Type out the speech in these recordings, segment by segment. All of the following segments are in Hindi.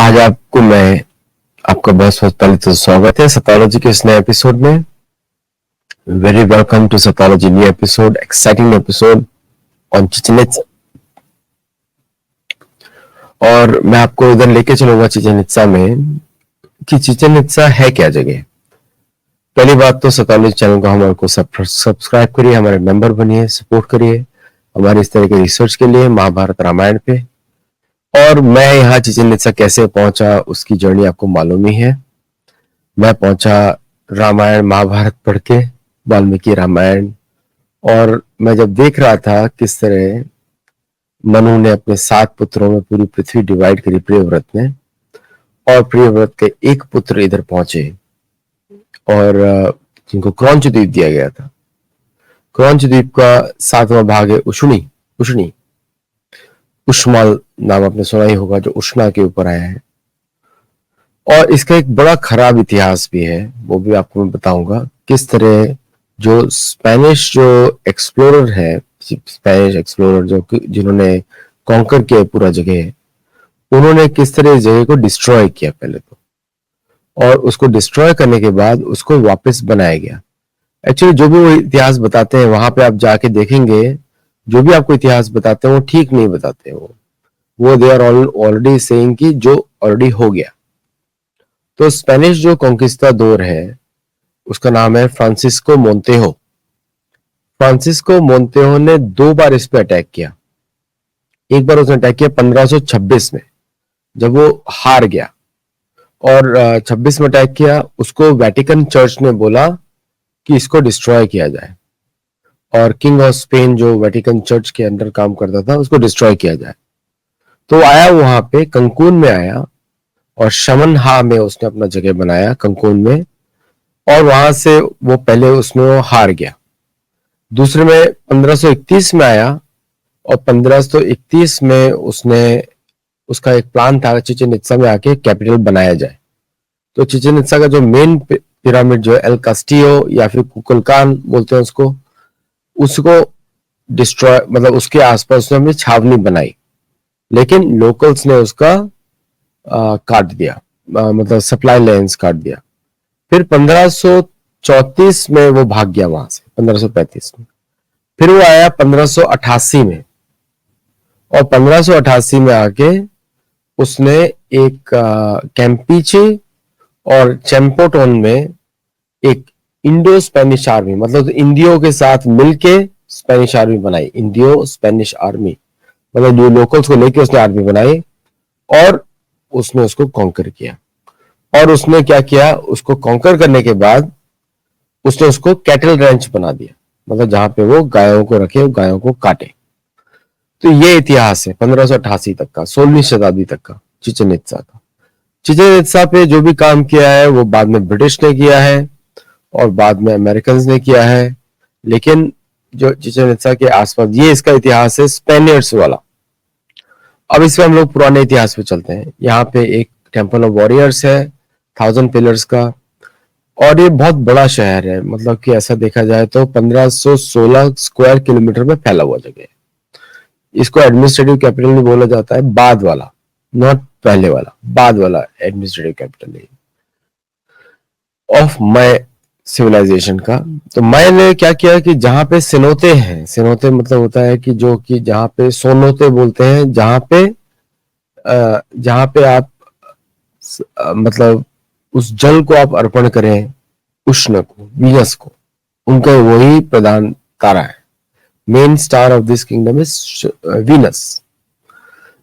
आज आपको मैं आपका बहुत बहुत पहले तो स्वागत है सतोलॉजी के इस नए एपिसोड में। Very welcome to Satology new episode, exciting episode on Chichen Itza. और मैं आपको इधर लेके चलूंगा चिचेन इट्जा में कि चिचेन इट्जा है क्या जगह। पहली बात तो सतोलॉजी चैनल को हमारे को सब्सक्राइब करिए, हमारे मेंबर बनिए, सपोर्ट करिए हमारे इस तरह के रिसर्च के लिए महाभारत रामायण पे। और मैं यहाँ चिचेन इट्जा कैसे पहुंचा उसकी जर्नी आपको मालूम ही है। मैं पहुंचा रामायण महाभारत पढ़ के, वाल्मीकि रामायण, और मैं जब देख रहा था किस तरह मनु ने अपने 7 पुत्रों में पूरी पृथ्वी डिवाइड करी प्रियव्रत ने, और प्रियव्रत के एक पुत्र इधर पहुंचे और जिनको क्रौंच द्वीप दिया गया था। क्रौंच द्वीप का 7वां भाग है उष्णी। उष्माल नाम आपने सुना ही होगा, जो उष्णा के ऊपर आया है। और इसका एक बड़ा खराब इतिहास भी है, वो भी आपको मैं बताऊंगा किस तरह जो स्पेनिश जो एक्सप्लोरर है, स्पेनिश एक्सप्लोरर जो जिन्होंने कॉन्कर किया पूरा जगह, उन्होंने किस तरह इस जगह को डिस्ट्रॉय किया पहले तो, और उसको डिस्ट्रॉय करने के बाद उसको वापस बनाया गया। एक्चुअली जो भी वो इतिहास बताते हैं वहां पे आप जाके देखेंगे, जो भी आपको इतिहास बताते हैं वो ठीक नहीं बताते। वो दे आर ऑलरेडी सेइंग कि जो ऑलरेडी हो गया। तो स्पेनिश जो कॉन्किस्टाडोर है उसका नाम है फ्रांसिस्को मोंतेहो। फ्रांसिस्को मोंतेहो ने 2 बार इस पे अटैक किया। एक बार उसने अटैक किया 1526 में जब वो हार गया, और 26 में अटैक किया। उसको वेटिकन चर्च ने बोला कि इसको डिस्ट्रॉय किया जाए, और किंग ऑफ स्पेन जो वेटिकन चर्च के अंडर काम करता था उसको डिस्ट्रॉय किया जाए। तो आया वहां पे कंकून में आया, और शमनहा में उसने अपना जगह बनाया कंकून में, और वहां से वो पहले उसमें वो हार गया। दूसरे में 1531 में आया, और 1531 में उसका एक प्लान था चिचेन इट्जा में आके कैपिटल बनाया जाए। तो चिचेन इट्जा का जो मेन पिरामिड जो एल कास्टियो या फिर कुकुलकान बोलते हैं उसको डिस्ट्रॉय, मतलब उसके आसपास उसने अपनी छावनी बनाई, लेकिन लोकल्स ने उसका काट दिया, मतलब सप्लाई लाइन्स काट दिया। फिर 1534 में वो भाग गया वहां से, 1535 में। फिर वो आया 1588 में, और 1588 में आके उसने एक कैंपीचे और चेम्पोटोन में एक इंडो स्पेनिश आर्मी, मतलब इंडियो के साथ मिलके स्पेनिश आर्मी बनाई। इंडियो स्पेनिश आर्मी मतलब जो लोकल्स को लेके उसने आर्मी बनाई, और उसने उसको कॉन्कर किया। और उसने क्या किया, उसको कॉन्कर करने के बाद उसने उसको कैटल रैंच बना दिया, मतलब जहां पे वो गायों को रखे, गायों को काटे। तो ये इतिहास है 1588 तक का, 16वीं शताब्दी तक का चिचेन इट्जा का। चिचेन इट्जा पे जो भी काम किया है वो बाद में ब्रिटिश ने किया है और बाद में अमेरिकन ने किया है, लेकिन जो चिचेन इट्जा के आसपास ये इसका इतिहास है स्पेनियर्ड्स वाला। अब इसमें हम लोग पुराने इतिहास पे चलते हैं। यहाँ पे एक टेम्पल ऑफ वॉरियर्स है 1000 पिलर्स का, और ये बहुत बड़ा शहर है, मतलब कि ऐसा देखा जाए तो 1516 स्क्वायर किलोमीटर में फैला हुआ जगह है। इसको एडमिनिस्ट्रेटिव कैपिटल भी बोला जाता है, बाद वाला, नॉट पहले वाला, बाद वाला administrative capital of Maya civilization का। तो मय ने क्या किया कि जहां पे सिनोते हैं, सिनोते मतलब होता है कि जो कि जहां पे सोनोते बोलते हैं, जहां पे आप मतलब उस जल को आप अर्पण करें उष्ण को, वीनस को, उनका वही प्रधान तारा है। Main star of this kingdom is Venus,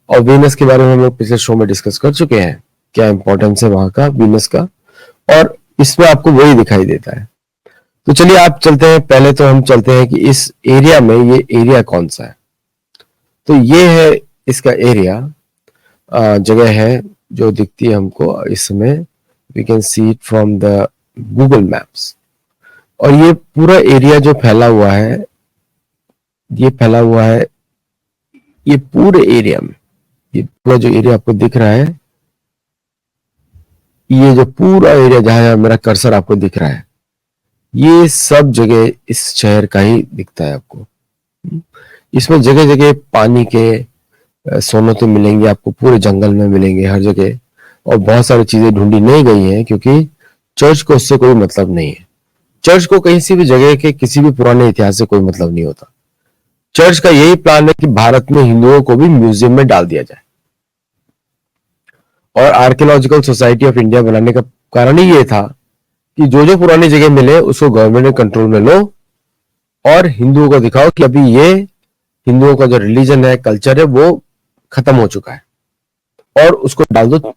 और वीनस के बारे में हम लोग पिछले शो में डिस्कस कर चुके हैं, क्या इंपॉर्टेंस है वहां का वीनस का, और इसमें आपको वही दिखाई देता है। तो चलिए आप चलते हैं, पहले तो हम चलते हैं कि इस एरिया में ये एरिया कौन सा है। तो ये है इसका एरिया, जगह है जो दिखती है हमको इस समय, we can see it from the Google Maps. और ये पूरा एरिया जो फैला हुआ है, ये फैला हुआ है ये पूरे एरिया में, ये पूरा जो एरिया आपको दिख रहा है, ये जो पूरा एरिया जहां मेरा कर्सर आपको दिख रहा है, ये सब जगह इस शहर का ही दिखता है आपको। इसमें जगह जगह पानी के सोनोते मिलेंगे आपको, पूरे जंगल में मिलेंगे हर जगह। और बहुत सारी चीजें ढूंढी नहीं गई हैं, क्योंकि चर्च को उससे कोई मतलब नहीं है। चर्च को कहीं सी भी जगह के किसी भी पुराने इतिहास से कोई मतलब नहीं होता। चर्च का यही प्लान है कि भारत में हिंदुओं को भी म्यूजियम में डाल दिया जाए। और आर्कियोलॉजिकल सोसाइटी ऑफ इंडिया बनाने का कारण ही ये था कि जो जो पुरानी जगह मिले उसको गवर्नमेंट ने कंट्रोल में लो और हिंदुओं को दिखाओ कि अभी ये हिंदुओं का जो रिलीजन है, कल्चर है, वो खत्म हो चुका है, और उसको डाल दो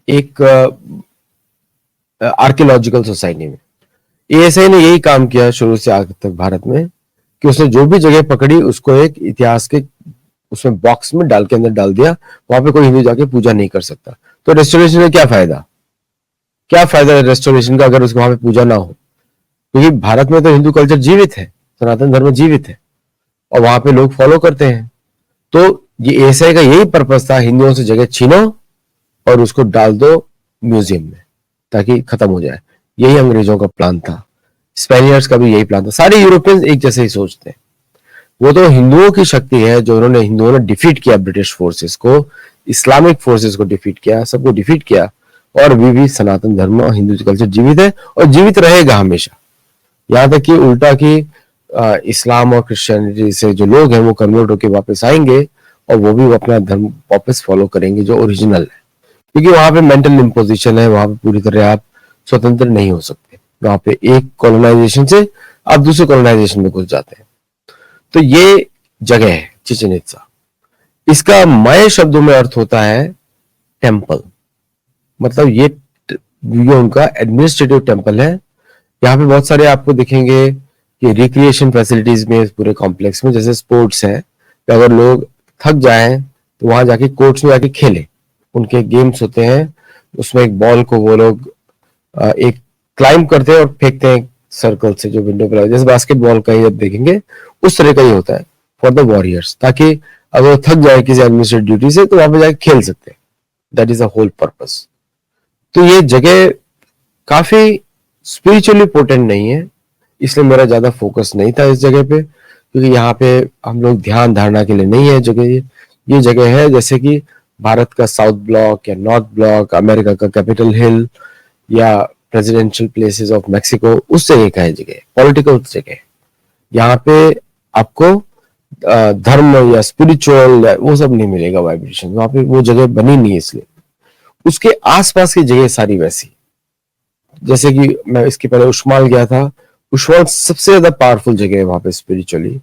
एक आर्कियोलॉजिकल सोसाइटी में। एएसआई ने यही काम किया शुरू से आज तक भारत में, कि उसने जो भी जगह पकड़ी उसको एक इतिहास के उसमें बॉक्स में डाल के अंदर डाल दिया। वहां पे कोई हिंदू जाके पूजा नहीं कर सकता। तो रेस्टोरेशन में क्या फायदा? क्या फायदा रेस्टोरेशन का अगर उसको वहां पे पूजा ना हो? क्योंकि भारत में तो हिंदू कल्चर जीवित है, सनातन धर्म जीवित है, और वहां पे लोग फॉलो करते हैं। तो ये एएसआई का यही पर्पस था, हिंदुओं से जगह छीनो और उसको डाल दो म्यूजियम में ताकि खत्म हो जाए। यही अंग्रेजों का प्लान था। स्पेनियर्स का भी यही प्लान था। सारे यूरोपियंस एक जैसे ही सोचते हैं। वो तो हिंदुओं की शक्ति है जो हिंदुओं ने डिफीट किया, ब्रिटिश फोर्सेस को, इस्लामिक फोर्सेस को डिफीट किया, सबको डिफीट किया, और अभी भी सनातन धर्म और हिंदू कल्चर जीवित है और जीवित रहेगा हमेशा। यहाँ तक कि उल्टा कि इस्लाम और क्रिश्चियनिटी से जो लोग हैं वो कन्वर्ट होकर वापस आएंगे और वो भी अपना धर्म वापस फॉलो करेंगे जो ओरिजिनल है, क्योंकि वहां पे मेंटल इम्पोजिशन है। वहां पे पूरी तरह आप स्वतंत्र नहीं हो सकते। वहां पे एक कॉलोनाइजेशन से आप दूसरे कॉलोनाइजेशन में घुस जाते हैं। तो ये जगह है चिचेन इत्जा। इसका मय शब्दों में अर्थ होता है टेम्पल। मतलब ये उनका एडमिनिस्ट्रेटिव टेम्पल है। यहाँ पे बहुत सारे आपको दिखेंगे कि रिक्रिएशन फैसिलिटीज में पूरे कॉम्प्लेक्स में, जैसे स्पोर्ट्स है, कि अगर लोग थक जाएं तो वहां जाके कोर्ट्स में जाके खेले। उनके गेम्स होते हैं, उसमें एक बॉल को वो लोग एक क्लाइंब करते हैं और फेंकते हैं सर्कल से, जो विंडो पर जैसे बास्केटबॉल का ही आप देखेंगे उस तरह का ही होता है फॉर द वॉरियर्स, ताकि अगर वो थक जाए किसी एडमिनिस्ट्रेटिव ड्यूटी से तो वहां पे जाके खेल सकते हैं। That is the whole purpose. तो ये जगह काफी स्पिरिचुअली पोटेंट नहीं है, इसलिए मेरा ज्यादा फोकस नहीं था इस जगह पे, क्योंकि यहाँ पे हम लोग ध्यान धारणा के लिए नहीं है जगह। ये जगह है जैसे कि भारत का साउथ ब्लॉक या नॉर्थ ब्लॉक, अमेरिका का कैपिटल हिल या प्रेसिडेंशियल प्लेसेस ऑफ मैक्सिको, उस जगह का है जगह, पॉलिटिकल जगह। यहाँ पे आपको धर्म या स्पिरिचुअल वो सब नहीं मिलेगा वाइब्रेशन, वहां पे वो जगह बनी नहीं है। इसलिए उसके आसपास की जगह सारी वैसी, जैसे कि मैं इसके पहले उस्माल गया था। उस्माल सबसे ज्यादा पावरफुल जगह है वहां पे स्पिरिचुअली,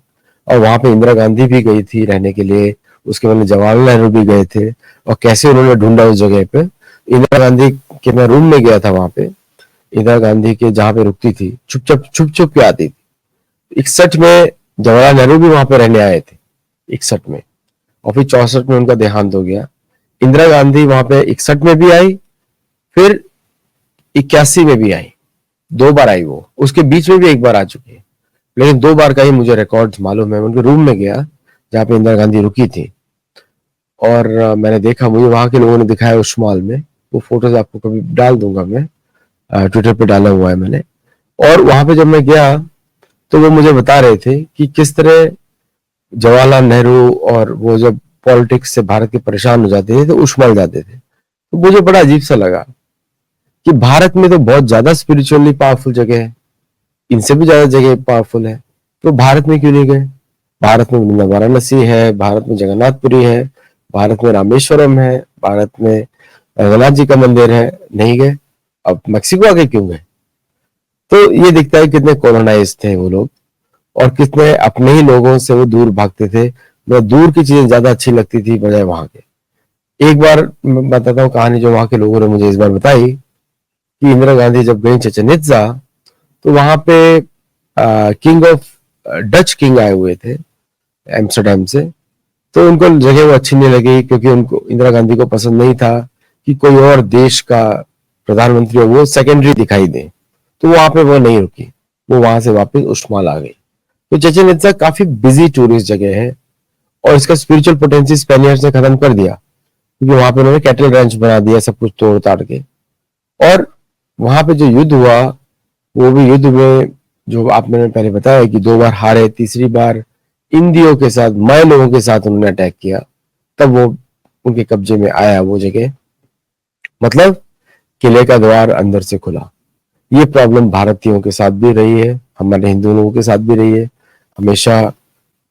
और वहां पे इंदिरा गांधी भी गई थी रहने के लिए, उसके बाद जवाहरलाल नेहरू भी गए थे, और कैसे उन्होंने ढूंढा उस जगह पे। इंदिरा गांधी के मैं रूम में गया था वहां पे, इंदिरा गांधी के जहां पे रुकती थी, छुप छुप के आती थी। 61 में जवाहरलाल नेहरू भी वहां पे रहने आए थे, 61 में, और फिर 64 में उनका देहांत हो गया। इंदिरा गांधी वहां पे 61 में भी आई, फिर 81 में भी आई, 2 बार आई वो, उसके बीच में भी 1 बार आ चुकी है, लेकिन 2 बार का ही मुझे रिकॉर्ड्स मालूम है। उनके रूम में गया जहाँ पे इंदिरा गांधी रुकी थी, और मैंने देखा, मुझे वहां के लोगों ने दिखाया उस्माल में। वो फोटोज आपको कभी डाल दूंगा मैं, ट्विटर पे डाला हुआ है मैंने। और वहां पे जब मैं गया तो वो मुझे बता रहे थे कि किस तरह जवाहरलाल नेहरू और वो जब पॉलिटिक्स से भारत के परेशान हो जाते थे तो उस्माल जाते थे। तो मुझे बड़ा अजीब सा लगा कि भारत में तो बहुत ज्यादा स्पिरिचुअली पावरफुल जगह है, इनसे भी ज्यादा जगह पावरफुल है, तो भारत में क्यों नहीं गए? भारत में वाराणसी है, भारत में जगन्नाथपुरी है, भारत में रामेश्वरम है, भारत में रघुनाथ जी का मंदिर है, नहीं गए। अब मैक्सिको आके क्यों गए? तो ये दिखता है कितने कॉलोनाइज थे वो लोग, और कितने अपने ही लोगों से वो दूर भागते थे। मैं दूर की चीजें ज्यादा अच्छी लगती थी बजाय वहां के। एक बार मैं बताता हूँ कहानी जो वहां के लोगों ने मुझे इस बार बताई, कि इंदिरा गांधी जब गई चिचेन इत्जा तो वहां पे किंग ऑफ डच किंग आए हुए थे एम्स्टरडेम से। तो उनको जगह वो अच्छी नहीं लगी, क्योंकि उनको, इंदिरा गांधी को पसंद नहीं था कि कोई और देश का प्रधानमंत्री हो वो सेकेंडरी दिखाई दे। तो वहां पे वो नहीं रुकी, वो वहां से वापस उस्माल आ गई। तो चिचेन इत्जा काफी बिजी टूरिस्ट जगह है, और इसका स्पिरिचुअल पोटेंशियल स्पेनियर्स ने खत्म कर दिया, क्योंकि वहां पे उन्होंने कैटल रैंच बना दिया, सब कुछ तोड़ ताड़ के। और वहां पे जो युद्ध हुआ, वो भी युद्ध में जो आप मैंने पहले बताया कि 2 बार हारे, तीसरी बार इंदियों के साथ, मय लोगों के साथ उन्होंने अटैक किया, तब वो उनके कब्जे में आया वो जगह। मतलब किले का द्वार अंदर से खुला। ये प्रॉब्लम भारतीयों के साथ भी रही है, हमारे हिंदू लोगों के साथ भी रही है। हमेशा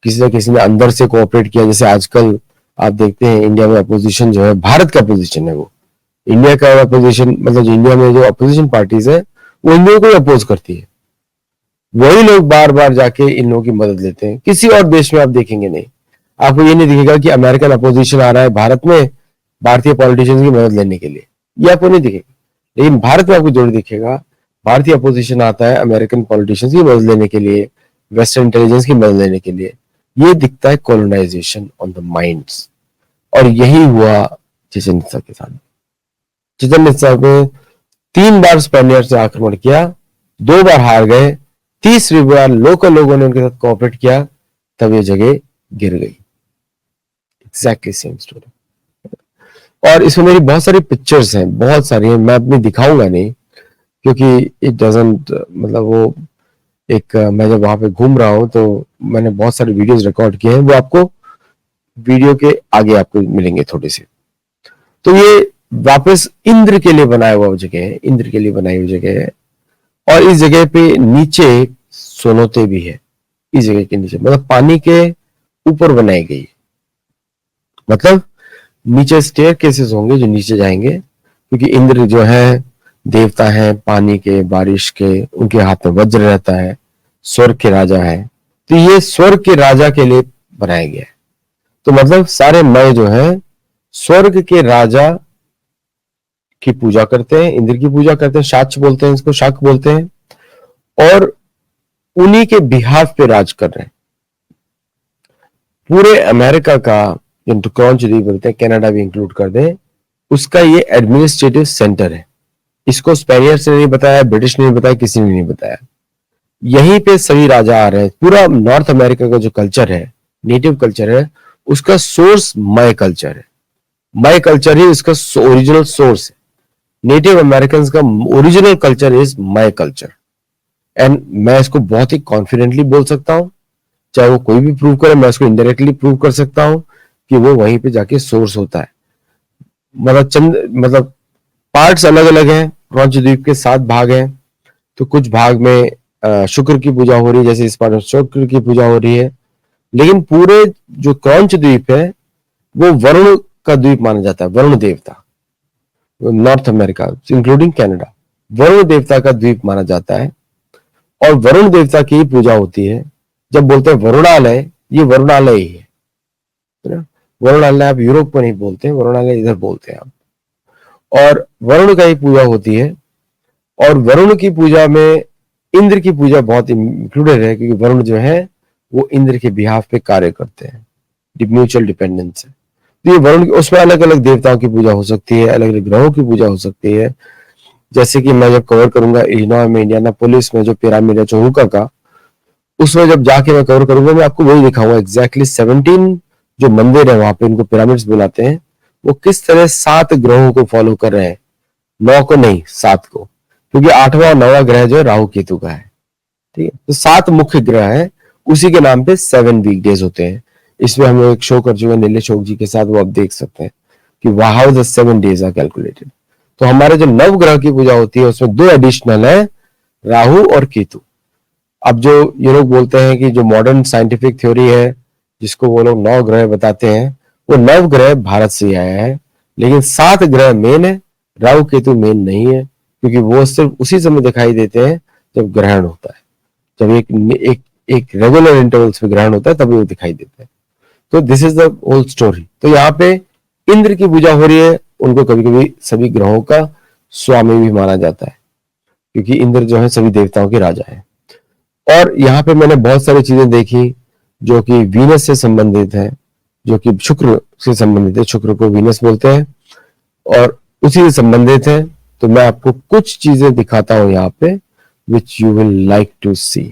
किसी न किसी ने अंदर से कोऑपरेट किया। जैसे आजकल आप देखते हैं इंडिया में अपोजिशन जो है, भारत का अपोजिशन है वो, इंडिया का अपोजिशन मतलब इंडिया में जो अपोजिशन पार्टीज है वो इंडिया को ही अपोज करती है। वही लोग बार बार जाके इन लोगों की मदद लेते हैं। किसी और देश में आप देखेंगे नहीं, आपको ये नहीं दिखेगा कि अमेरिकन अपोजिशन आ रहा है भारत में भारतीय पॉलिटिशियंस की मदद लेने के लिए, ये आपको नहीं दिखेगा। लेकिन भारत में आपको जरूर दिखेगा, भारतीय अपोजिशन आता है अमेरिकन पॉलिटिशियंस की मदद लेने के लिए, वेस्टर्न इंटेलिजेंस की मदद लेने के लिए। ये दिखता है कॉलोनाइजेशन ऑन द माइंड्स। और यही हुआ चिचेन इत्सा के साथ। चिचेन इत्सा को 3 बार स्पेनियर से आक्रमण किया, 2 बार हार गए, तीसरी बार लोकल लोगों ने उनके साथ कोऑपरेट किया, तब ये जगह गिर गई। Exactly same story. और इसमें मेरी बहुत सारी पिक्चर्स हैं, बहुत सारी हैं, मैं अपनी दिखाऊंगा नहीं क्योंकि इट डजंट, मतलब वो एक, मैं जब वहां पे घूम रहा हूं तो मैंने बहुत सारे वीडियोस रिकॉर्ड किए हैं, वो आपको वीडियो के आगे आपको मिलेंगे थोड़े से। तो ये वापस इंद्र के लिए बनाया हुआ जगह है, इंद्र के लिए बनाई हुई जगह है। और इस जगह पे नीचे सोनोते भी है, इस जगह के नीचे, मतलब पानी के ऊपर बनाई गई। मतलब नीचे स्टेयर केसेस होंगे जो नीचे जाएंगे, क्योंकि इंद्र जो है देवता है पानी के, बारिश के, उनके हाथ में वज्र रहता है, स्वर्ग के राजा है। तो ये स्वर्ग के राजा के लिए बनाया गया है। तो मतलब सारे मय जो है स्वर्ग के राजा की पूजा करते हैं, इंद्र की पूजा करते हैं, शाक्ष बोलते हैं इसको, शाक बोलते हैं, और उन्हीं के बिहाफ पे राज कर रहे हैं। पूरे अमेरिका का जो क्रॉन्च द्वीप बोलते हैं, कनाडा भी इंक्लूड कर दें, उसका ये एडमिनिस्ट्रेटिव सेंटर है। इसको स्पेनियर्स ने नहीं बताया, ब्रिटिश ने नहीं बताया, किसी ने नहीं बताया। यहीं पे सभी राजा आ रहे हैं। पूरा नॉर्थ अमेरिका का जो कल्चर है, नेटिव कल्चर है, उसका सोर्स मय कल्चर है। मय कल्चर ही उसका ओरिजिनल सोर्स है। नेटिव अमेरिकन का original culture is Maya culture. And मैं इसको बहुत ही कॉन्फिडेंटली बोल सकता हूं, चाहे वो कोई भी प्रूव करे, मैं इसको इनडायरेक्टली प्रूव कर सकता हूं कि वो वहीं पे जाके सोर्स होता है। मतलब पार्ट्स अलग अलग हैं, क्रॉन्च द्वीप के 7 भाग हैं। तो कुछ भाग में शुक्र की पूजा हो रही है, जैसे इस पार्ट में शुक्र की पूजा हो रही है। लेकिन पूरे जो क्रॉन्च द्वीप है वो वरुण का द्वीप माना जाता है, वरुण देवता, north America including Canada, Varun देवता का द्वीप माना जाता है। और वरुण देवता की पूजा होती है। जब बोलते हैं वरुणालय, ये वरुणालय ही है। वरुणालय आप यूरोप को नहीं बोलते हैं, वरुणालय इधर बोलते हैं आप। और वरुण का ही पूजा होती है। और वरुण की पूजा में इंद्र की पूजा बहुत इंक्लूडेड है, क्योंकि वरुण जो है वो इंद्र के बिहाफ पे कार्य करते हैं, म्यूचुअल डिपेंडेंस है। तो ये वरुण, उसमें अलग अलग देवताओं की पूजा हो सकती है, अलग अलग ग्रहों की पूजा हो सकती है। जैसे कि मैं जब कवर करूंगा इलिनॉय में, इंडियानापोलिस में जो पिरामिड है चोहुका का, उसमें जब जाके मैं कवर करूंगा, मैं आपको वही दिखाऊंगा एग्जैक्टली 17 जो मंदिर है वहां पे, इनको पिरामिड्स बुलाते हैं, वो किस तरह 7 ग्रहों को फॉलो कर रहे हैं, 9 को नहीं 7 को, क्योंकि 8वां और 9वां ग्रह जो है राहु केतु का है। ठीक है, तो 7 मुख्य ग्रह है, उसी के नाम पे 7 वीकडेज होते हैं। इसमें हम लोग एक शो कर चुके हैं नीले शोक जी के साथ, वो आप देख सकते हैं कि how the 7 days are calculated. तो हमारे जो 9 ग्रह की पूजा होती है उसमें 2 एडिशनल है, राहु और केतु। अब जो ये लोग बोलते हैं कि जो मॉडर्न साइंटिफिक थ्योरी है, जिसको वो लोग 9 ग्रह बताते हैं, वो 9 ग्रह भारत से आया है। लेकिन 7 ग्रह मेन है, राहु केतु मेन नहीं है, क्योंकि वो सिर्फ उसी समय दिखाई देते हैं जब ग्रहण होता है, जब एक रेगुलर इंटरवल्स में ग्रहण होता है तभी वो दिखाई देते हैं। तो this is the whole story. तो यहाँ पे इंद्र की पूजा हो रही है, उनको कभी कभी सभी ग्रहों का स्वामी भी माना जाता है, क्योंकि इंद्र जो है सभी देवताओं के राजा है। और यहाँ पे मैंने बहुत सारी चीजें देखी जो कि वीनस से संबंधित है, जो कि शुक्र से संबंधित है, शुक्र को वीनस बोलते हैं और उसी से संबंधित है। तो मैं आपको कुछ चीजें दिखाता हूं यहाँ पे, which you will like to see.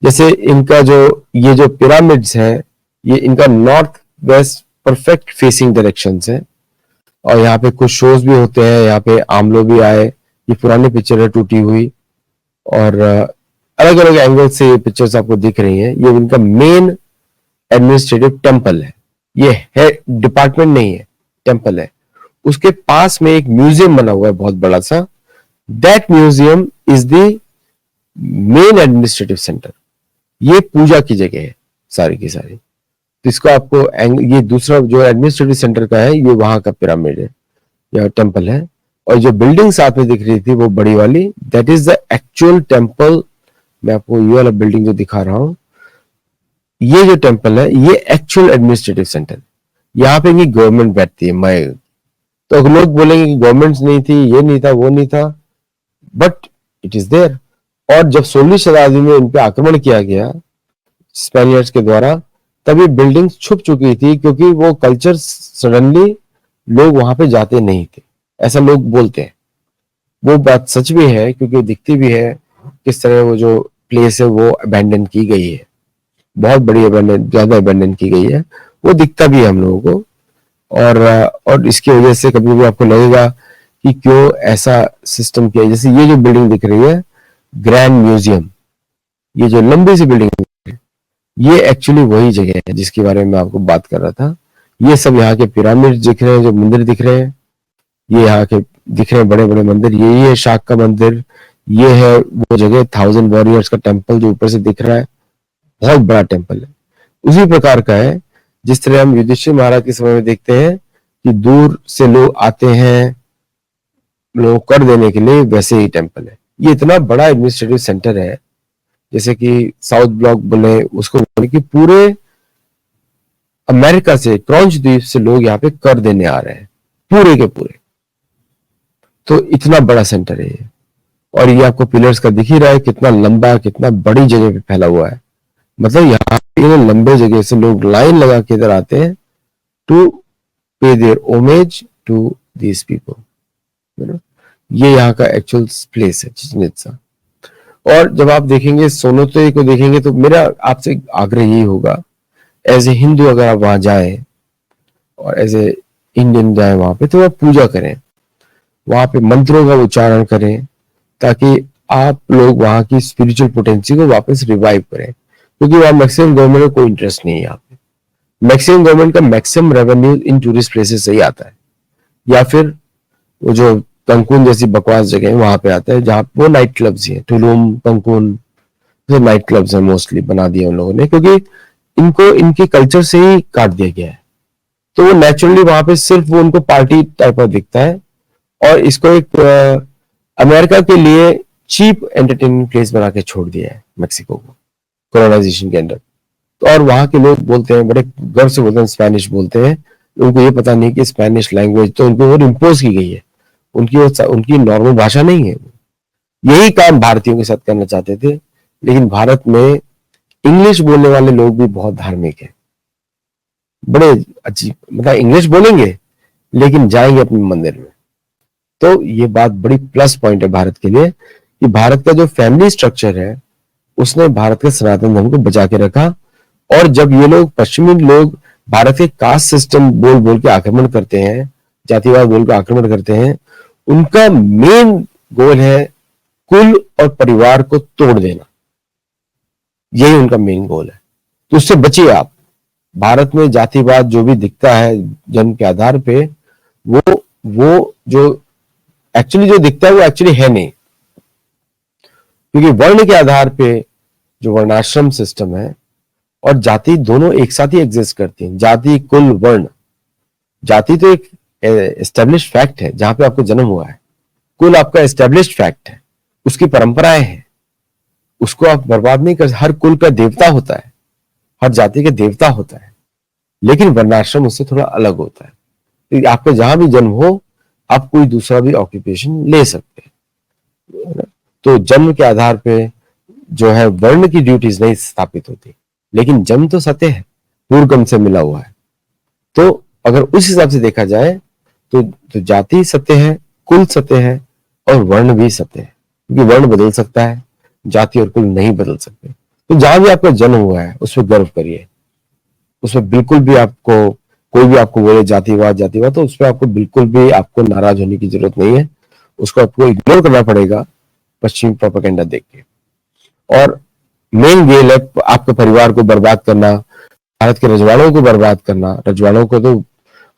जैसे इनका जो ये जो पिरामिड्स है, ये इनका north west perfect facing direction है। और यहाँ पे कुछ शोज भी होते हैं, यहाँ पे आमलो भी आए, ये पुरानी पिक्चर है टूटी हुई, और अलग अलग एंगल से ये पिक्चर्स आपको दिख रही हैं। ये इनका मेन एडमिनिस्ट्रेटिव टेम्पल है, ये है डिपार्टमेंट नहीं है, टेम्पल है। उसके पास में एक म्यूजियम बना हुआ है बहुत बड़ा सा। That museum is the main administrative centre. ये पूजा की जगह है सारी की सारी। तो इसको आपको ये दूसरा जो एडमिनिस्ट्रेटिव सेंटर का है, ये वहां का पिरामिड है या टेम्पल है। और जो बिल्डिंग साथ में दिख रही थी वो बड़ी वाली, that is the actual temple. मैं आपको ये वाला बिल्डिंग जो दिखा रहा हूं, ये जो टेम्पल है ये एक्चुअल एडमिनिस्ट्रेटिव सेंटर। यहाँ पे गवर्नमेंट बैठती है मैं। तो अगर लोग बोलेंगे कि गवर्नमेंट नहीं थी, ये नहीं था, वो नहीं था, बट इट इज देयर। और जब 16वीं शताब्दी में इन पे आक्रमण किया गया स्पेनियर्स के द्वारा, तब ये बिल्डिंग छुप चुकी थी, क्योंकि वो कल्चर सडनली लोग वहां पे जाते नहीं थे, ऐसा लोग बोलते हैं। वो बात सच भी है, क्योंकि दिखती भी है किस तरह वो जो प्लेस है वो अबैंडन की गई है, बहुत बड़ी अबैंडन, ज्यादा अबैंडन की गई है। वो दिखता भी है हम लोगों को। और इसकी वजह से कभी भी आपको लगेगा कि क्यों ऐसा सिस्टम किया। जैसे ये जो बिल्डिंग दिख रही है ग्रैंड म्यूजियम, ये जो लंबी सी बिल्डिंग है, ये एक्चुअली वही जगह है जिसके बारे में मैं आपको बात कर रहा था। ये सब यहाँ के पिरामिड दिख रहे हैं, जो मंदिर दिख रहे हैं, ये यहाँ के दिख रहे हैं बड़े बड़े मंदिर। ये है शाक का मंदिर, ये है वो जगह 1000 वॉरियर्स का टेम्पल जो ऊपर से दिख रहा है, बहुत बड़ा टेम्पल है। उसी प्रकार का है जिस तरह हम युधिष्ठिर महाराज के समय में देखते हैं कि दूर से लोग आते हैं लोग कर देने के लिए, वैसे ही टेम्पल है। ये इतना बड़ा एडमिनिस्ट्रेटिव सेंटर है, जैसे कि साउथ ब्लॉक बोले उसको, बोले कि पूरे अमेरिका से, क्रॉन्च द्वीप से लोग यहाँ पे कर देने आ रहे हैं पूरे के पूरे। तो इतना बड़ा सेंटर है ये। और ये आपको पिलर्स का दिख ही रहा है कितना लंबा, कितना बड़ी जगह पे फैला हुआ है। मतलब यहाँ पे लंबे जगह से लोग लाइन लगा के इधर आते हैं to pay their homage to these people. ये यहाँ का एक्चुअल प्लेस है चिचिन इत्जा। और जब आप देखेंगे सोनोते को देखेंगे, तो मेरा आपसे आग्रह यही होगा, एज ए हिंदू अगर आप वहां जाए और एज ए इंडियन जाए वहां पे, तो आप पूजा करें, वहां पे मंत्रों का उच्चारण करें, ताकि आप लोग वहां की स्पिरिचुअल पोटेंसी को वापस रिवाइव करें। क्योंकि वहां मैक्सिमम गवर्नमेंट को कोई इंटरेस्ट नहीं है। यहाँ पे मैक्सिमम गवर्नमेंट का maximum revenue in tourist places से ही आता है, या फिर वो जो कंकुन जैसी बकवास जगह है वहां पे आता है, जहाँ वो नाइट क्लब्स हैं। टुलुम, कंकुन, तो नाइट क्लब्स हैं मोस्टली बना दिए उन लोगों ने, क्योंकि इनको इनके कल्चर से ही काट दिया गया है। तो वो नेचुरली वहां पे सिर्फ वो उनको पार्टी टाइप का दिखता है, और इसको एक अमेरिका के लिए चीप एंटरटेनमेंट प्लेस बना के छोड़ दिया है मेक्सिको को कोलोनाइजेशन के अंदर। तो और वहां के लोग बोलते हैं, बड़े गर्व से बोलते हैं, स्पेनिश बोलते हैं। उनको ये पता नहीं कि स्पेनिश लैंग्वेज तो उनको वो इम्पोज की गई है, उनकी नॉर्मल भाषा नहीं है। यही काम भारतीयों के साथ करना चाहते थे, लेकिन भारत में इंग्लिश बोलने वाले लोग भी बहुत धार्मिक हैं, बड़े अजीब, मतलब इंग्लिश बोलेंगे लेकिन जाएंगे अपने मंदिर में। तो ये बात बड़ी प्लस पॉइंट है भारत के लिए, कि भारत का जो फैमिली स्ट्रक्चर है उसने भारत के सनातन धर्म को बचा के रखा। और जब ये लोग पश्चिमी लोग भारत के कास्ट सिस्टम बोल बोल के आक्रमण करते हैं, जातिवाद बोल के आक्रमण करते हैं, उनका मेन गोल है कुल और परिवार को तोड़ देना। यही उनका मेन गोल है। तो उससे बचिए आप। भारत में जातिवाद जो भी दिखता है जन्म के आधार पे, वो जो एक्चुअली जो दिखता है वो एक्चुअली है नहीं। क्योंकि वर्ण के आधार पे जो वर्णाश्रम सिस्टम है और जाति दोनों एक साथ ही एग्जिस्ट करती हैं। जाति, कुल, वर्ण। जाति तो एक एस्टेब्लिश्ड फैक्ट है जहां पे आपको जन्म हुआ है। कुल आपका एस्टेब्लिश्ड फैक्ट है, उसकी परंपराएं हैं, उसको आप बर्बाद नहीं कर। हर कुल का देवता होता है, हर जाति का देवता होता है, लेकिन वर्णाश्रम उससे थोड़ा अलग होता है। तो आपका जहां भी जन्म हो, आप कोई दूसरा भी ऑक्यूपेशन ले सकते हैं। तो जन्म के आधार पे जो है वर्ण की ड्यूटीज नहीं स्थापित होती, लेकिन जन्म तो सत्य है, पूर्वगम से मिला हुआ है। तो अगर उस हिसाब से देखा जाए तो जाति सत्य है, कुल सत्य है, और वर्ण भी सत्य है। क्योंकि वर्ण बदल सकता है, जाति और कुल नहीं बदल सकते। तो जहां भी आपका जन्म हुआ है उस पर गर्व करिए। उसमें बिल्कुल भी आपको कोई भी आपको बोले जातिवाद, तो उस पर आपको बिल्कुल भी आपको नाराज होने की जरूरत नहीं है। उसको आपको इग्नोर करना पड़ेगा पश्चिमी प्रोपेगेंडा देख के। और मेन गोल है आपके परिवार को बर्बाद करना, भारत के रजवाड़ों को बर्बाद करना। रजवाड़ों को तो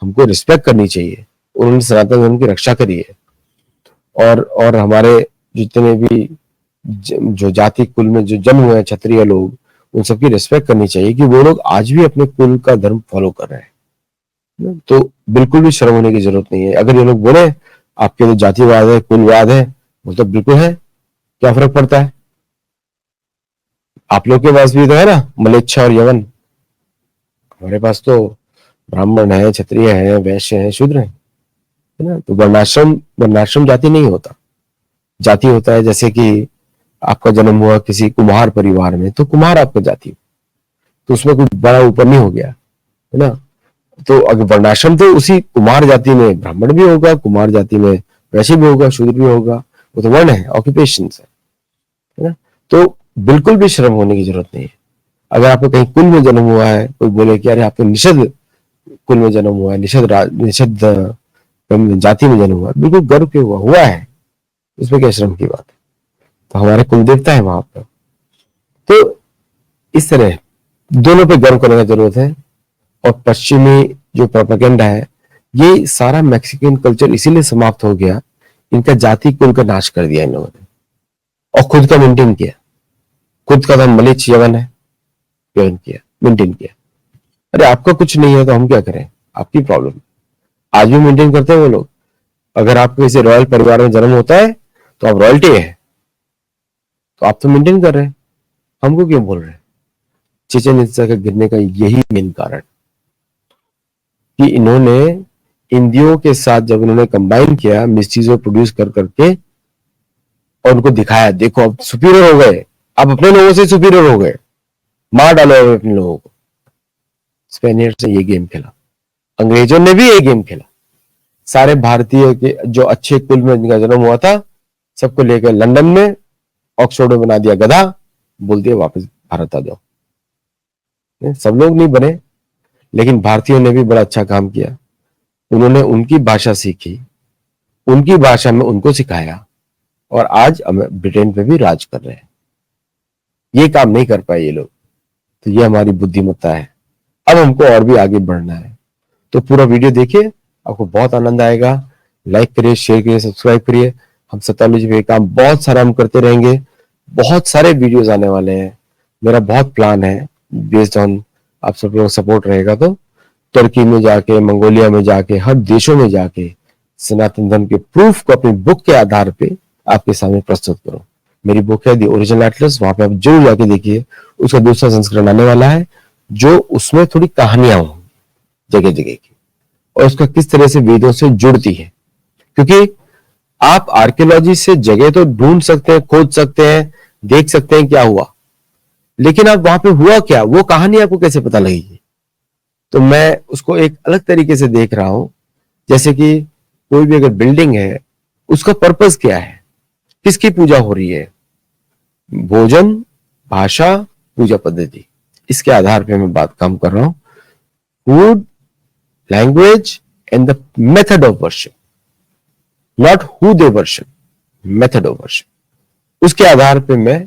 हमको रिस्पेक्ट करनी चाहिए, उन्होंने सनातन धर्म की रक्षा करी है। और हमारे जितने भी जो जाति कुल में जो जन्म हुए हैं क्षत्रिय लोग, उन सबकी रिस्पेक्ट करनी चाहिए कि वो लोग आज भी अपने कुल का धर्म फॉलो कर रहे हैं। तो बिल्कुल भी शर्म होने की जरूरत नहीं है। अगर ये लोग बोले आपके तो जातिवाद है, कुलवाद है, वो तो बिल्कुल है, क्या फर्क पड़ता है? आप लोग के पास भी तो है ना मलेच्छा और यवन, हमारे पास तो ब्राह्मण है, क्षत्रिय है, वैश्य है, शूद्र है ना। तो वर्णाश्रम जाति नहीं होता। जाति होता है जैसे कि आपका जन्म हुआ किसी कुम्हार परिवार में, तो कुम्हार आपका जाति, तो उसमें कुछ बड़ा ऊपर नहीं हो गया, है ना। तो अगर वर्णाश्रम तो उसी कुमार जाति में ब्राह्मण भी होगा, कुमार जाति में वैश्य भी होगा, शूद्र भी होगा, वो तो वर्ण है, ऑक्यूपेशन है ना। तो बिल्कुल भी शर्म होने की जरूरत नहीं है। अगर आपको कहीं कुल में जन्म हुआ है, कोई बोले कि अरे आपको निषद कुल में जन्म हुआ है, निषद जाति में जन्म हुआ है, बिल्कुल गर्व क्यों हुआ है, इसमें क्या शर्म की बात है? तो हमारे कुल देवता है वहां पर। तो इस तरह दोनों पे गर्व करने की जरूरत है। और पश्चिमी जो प्रोपेगेंडा है, ये सारा मैक्सिकन कल्चर इसीलिए समाप्त हो गया, इनका जाति कुल का नाश कर दिया इन लोगों ने और खुद का मेंटेन किया। खुद का धर्म मलिच यवन है, यवन किया, मेंटेन किया। अरे आपका कुछ नहीं है तो हम क्या करें, आपकी प्रॉब्लम। आज भी मेंटेन करते हैं वो लोग। अगर आपको किसी रॉयल परिवार में जन्म होता है तो आप रॉयल्टी है, तो आप तो मेंटेन कर रहे हैं, हमको क्यों बोल रहे हैं? चेचन इत्सा का गिरने का यही मेन कारण कि इन्होंने इंडियों के साथ जब इन्होंने कंबाइन किया, मिस चीजों प्रोड्यूस कर करके, और उनको दिखाया देखो अब सुपीरियर हो गए, अब अपने लोगों से सुपीरियर हो गए, मार डालो अपने लोगों को। स्पेनियर्स ने ये गेम खेला, अंग्रेजों ने भी ये गेम खेला। सारे भारतीय के जो अच्छे कुल में जिनका जन्म हुआ था, सबको लेकर लंदन में ऑक्सफोर्ड में बना दिया गधा, बोल दिया वापस भारत आ जाओ। सब लोग नहीं बने, लेकिन भारतीयों ने भी बड़ा अच्छा काम किया। उन्होंने उनकी भाषा सीखी, उनकी भाषा में उनको सिखाया, और आज ब्रिटेन पे भी राज कर रहे हैं। ये काम नहीं कर पाए ये लोग, तो ये हमारी बुद्धिमत्ता है। अब हमको और भी आगे बढ़ना है। तो पूरा वीडियो देखिए, आपको बहुत आनंद आएगा। लाइक करिए, शेयर करिए, सब्सक्राइब करिए। हम सैथोलॉजी पे काम बहुत सारा हम करते रहेंगे, बहुत सारे वीडियोस आने वाले हैं। मेरा बहुत प्लान है, बेस्ड ऑन आप सब लोग सपोर्ट रहेगा तो तुर्की में जाके, मंगोलिया में जाके, हर देशों में जाके सनातन धर्म के प्रूफ को अपनी बुक के आधार पे आपके सामने प्रस्तुत करूं। मेरी बुक है दी ओरिजिनल एटलस, वहां पे आप जरूर जाके देखिए। उसका दूसरा संस्करण आने वाला है, जो उसमें थोड़ी कहानियां होंगी जगह जगह की, और उसका किस तरह से वेदों से जुड़ती है। क्योंकि आप आर्कियोलॉजी से जगह तो ढूंढ सकते हैं, खोज सकते हैं, देख सकते हैं क्या हुआ, लेकिन अब वहां पे हुआ क्या, वो कहानी आपको कैसे पता लगेगी? तो मैं उसको एक अलग तरीके से देख रहा हूं। जैसे कि कोई भी अगर बिल्डिंग है, उसका पर्पस क्या है, किसकी पूजा हो रही है, भोजन, भाषा, पूजा पद्धति, इसके आधार पे मैं बात काम कर रहा हूं। Food, language and the method of worship, not who they worship, method of worship. उसके आधार पे मैं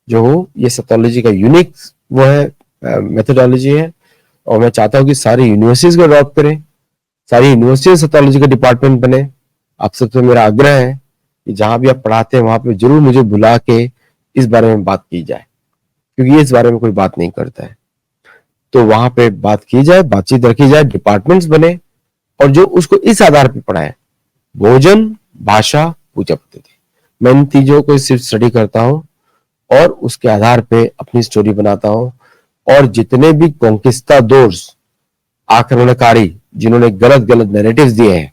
जो हूं, ये सैथोलॉजी का यूनिक वो है मेथोडोलॉजी है। और मैं चाहता हूं कि सारी यूनिवर्सिटीज को अडॉप्ट करें, सारी यूनिवर्सिटी सैथोलॉजी का डिपार्टमेंट बने। आप सबसे मेरा आग्रह है कि जहां भी आप पढ़ाते हैं वहां पे जरूर मुझे बुला के इस बारे में बात की जाए, क्योंकि ये इस बारे में कोई बात नहीं करता है। तो वहां पे बात की जाए, बातचीत रखी जाए, डिपार्टमेंट्स बने, और जो उसको इस आधार पर पढ़ाए, भोजन, भाषा, पूजा पद्धति। मैं इन चीजों को सिर्फ स्टडी करता हूं और उसके आधार पे अपनी स्टोरी बनाता हूं। और जितने भी कॉन्किस्टाडोर्स, आक्रमणकारी, जिन्होंने गलत गलत नैरेटिव्स दिए हैं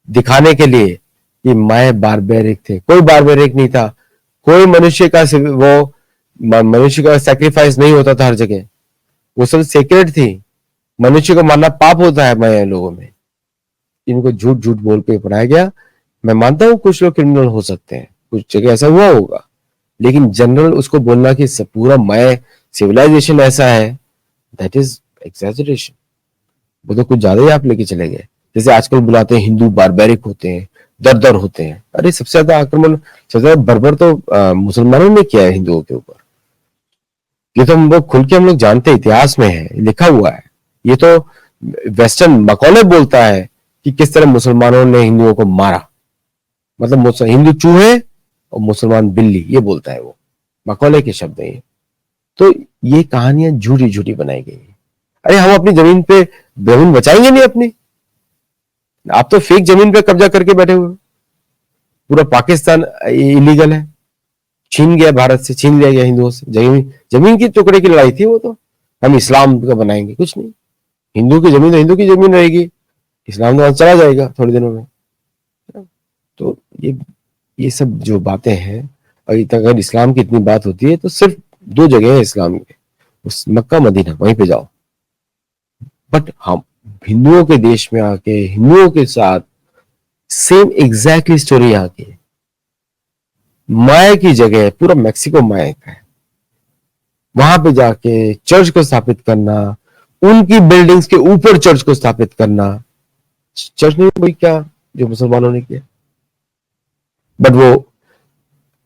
दिखाने के लिए कि मैं बारबेरिक थे, कोई बारबेरिक नहीं था। कोई मनुष्य का सैक्रिफाइस नहीं होता था हर जगह, वो सब सेक्रेट थी। मनुष्य को मारना पाप होता है मैं लोगों में। इनको झूठ झूठ बोल के पढ़ाया गया। मैं मानता हूं कुछ लोग क्रिमिनल हो सकते हैं, कुछ जगह ऐसा हुआ होगा, लेकिन जनरल उसको बोलना कि पूरा मैं सिविलाइजेशन ऐसा है, दैट इज एग्जैजरेशन। वो तो कुछ ज्यादा ही आप लेके चले गए। जैसे आजकल बुलाते हैं हिंदू बारबेरिक होते हैं, दर दर होते हैं। अरे सबसे ज्यादा आक्रमण, सबसे ज्यादा बर्बर तो मुसलमानों ने किया है हिंदुओं के ऊपर। ये तो हम लोग खुल के हम लोग जानते हैं, इतिहास में है, लिखा हुआ है। ये तो वेस्टर्न मकौले बोलता है कि किस तरह मुसलमानों ने हिंदुओं को मारा, मतलब हिंदू चूहे और मुसलमान बिल्ली, ये बोलता है वो, मकौले के शब्द हैं ये। तो ये कहानियां झूठी झूठी बनाई गई है। अरे हम अपनी जमीन पे जमीन बचाएंगे नहीं अपनी, आप तो फेक जमीन पे कब्जा करके बैठे हुए। पूरा पाकिस्तान इलीगल है, छीन गया भारत से, छीन लिया गया हिंदुओं से, जमीन जमीन की टुकड़े की लड़ाई थी वो। तो हम इस्लाम का बनाएंगे, कुछ नहीं, हिंदू की जमीन तो हिंदू की जमीन रहेगी, इस्लाम तो चला जाएगा थोड़े दिनों में। तो ये सब जो बातें हैं, और अगर इस्लाम की इतनी बात होती है तो सिर्फ 2 जगह है इस्लाम के, उस मक्का मदीना, वहीं पे जाओ। बट हम हिंदुओं के देश में आके हिंदुओं के साथ सेम एग्जैक्टली स्टोरी यहाँ की है। माया की जगह है, पूरा मैक्सिको माया का है, वहां पे जाके चर्च को स्थापित करना, उनकी बिल्डिंग्स के ऊपर चर्च को स्थापित करना। चर्च नहीं कोई क्या जो मुसलमानों ने किया, बट वो